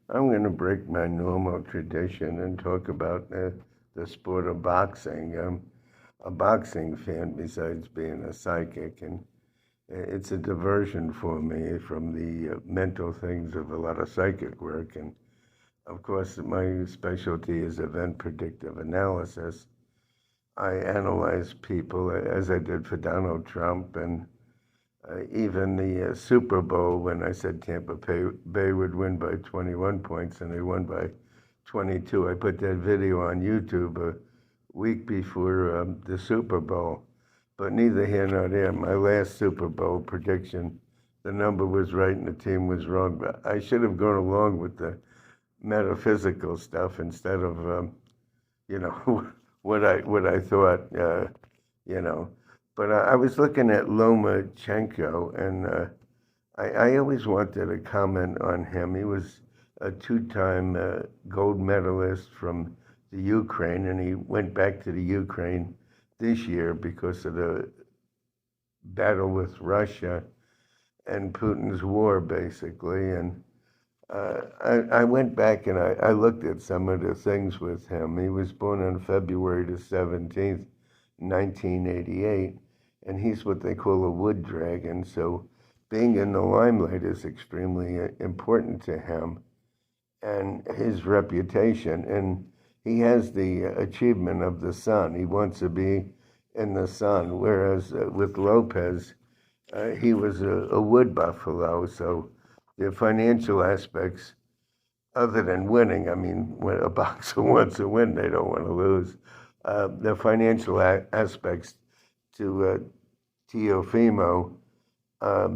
I'm going to break my normal tradition and talk about the sport of boxing. I'm a boxing fan besides being a psychic, and it's a diversion for me from the mental things of a lot of psychic work. And of course, my specialty is event predictive analysis. I analyze people as I did for Donald Trump and even the Super Bowl when I said Bay would win by 21 points and they won by 22. I put that video on YouTube a week before the Super Bowl. But neither here nor there. My last Super Bowl prediction, the number was right and the team was wrong. But I should have gone along with the metaphysical stuff instead of, you know, what I thought, you know. But I was looking at Lomachenko, and I always wanted to comment on him. He was a two-time gold medalist from the Ukraine, and he went back to the Ukraine this year because of the battle with Russia and Putin's war, basically. And I went back and I looked at some of the things with him. He was born on February the 17th, 1988, and he's what they call a wood dragon. So being in the limelight is extremely important to him and his reputation. And he has the achievement of the sun. He wants to be in the sun, whereas with Lopez, he was a wood buffalo. So the financial aspects, other than winning, I mean, when a boxer wants to win, they don't want to lose. The financial aspects to Teofimo,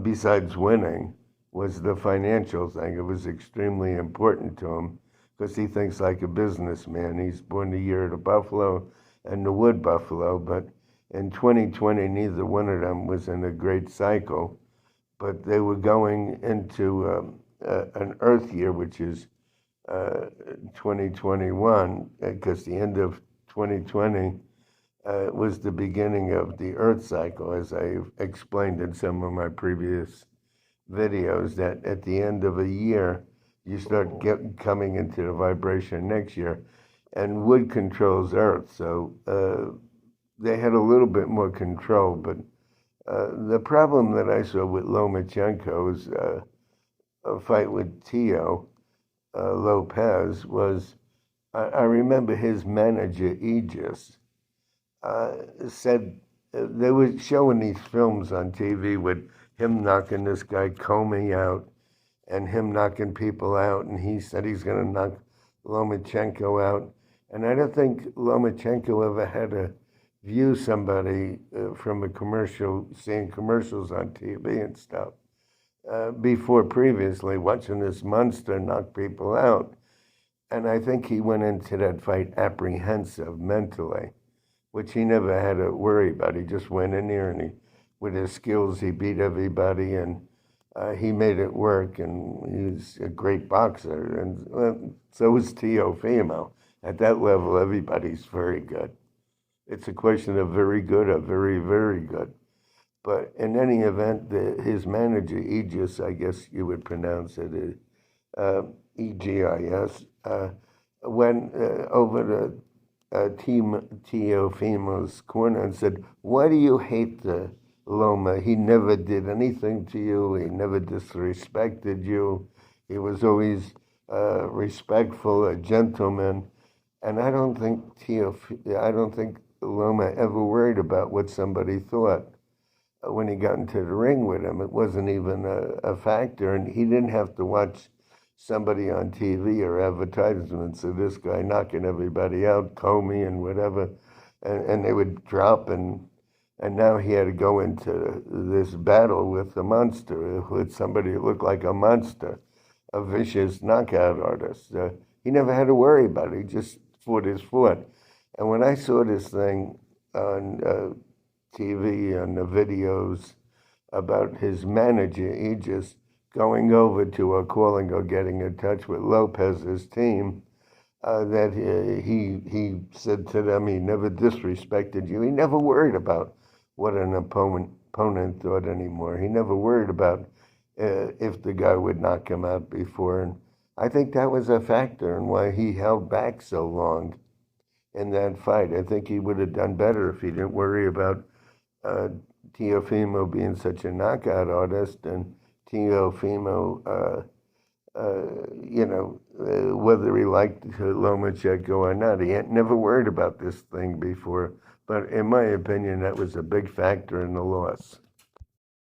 besides winning, was the financial thing. It was extremely important to him because he thinks like a businessman. He's born the year of the buffalo and the wood buffalo, but in 2020, neither one of them was in a great cycle, but they were going into an Earth year, which is 2021, because the end of 2020 was the beginning of the Earth cycle, as I've explained in some of my previous videos, that at the end of a year, you start coming into the vibration next year, and wood controls Earth, so they had a little bit more control, but the problem that I saw with Lomachenko's a fight with Teo Lopez was, I remember his manager, Aegis, said they were showing these films on TV with him knocking this guy Comey out and him knocking people out, and he said he's going to knock Lomachenko out. And I don't think Lomachenko ever had to view somebody from a commercial, seeing commercials on TV and stuff, before previously watching this monster knock people out. And I think he went into that fight apprehensive mentally, which he never had to worry about. He just went in there and with his skills, he beat everybody and he made it work. And he's a great boxer. And so is Teofimo. At that level, everybody's very good. It's a question of very good or very, very good. But in any event, his manager, Aegis, I guess you would pronounce it, Egis, went over to Teofimo's corner and said, "Why do you hate the Loma? He never did anything to you. He never disrespected you. He was always respectful, a gentleman." And I don't think Loma ever worried about what somebody thought when he got into the ring with him. It wasn't even a factor, and he didn't have to watch somebody on TV or advertisements of this guy knocking everybody out, Comey and whatever, and they would drop, and now he had to go into this battle with a monster, with somebody who looked like a monster, a vicious knockout artist. He never had to worry about it. He just fought his fight. And when I saw this thing on TV and the videos about his manager, Aegis, going over to or calling or getting in touch with Lopez's team, that he said to them he never disrespected you. He never worried about what an opponent thought anymore. He never worried about if the guy would knock him out before. And I think that was a factor in why he held back so long in that fight. I think he would have done better if he didn't worry about uh, Teofimo being such a knockout artist and Teofimo, whether he liked Lomachenko or not. He had never worried about this thing before. But in my opinion, that was a big factor in the loss.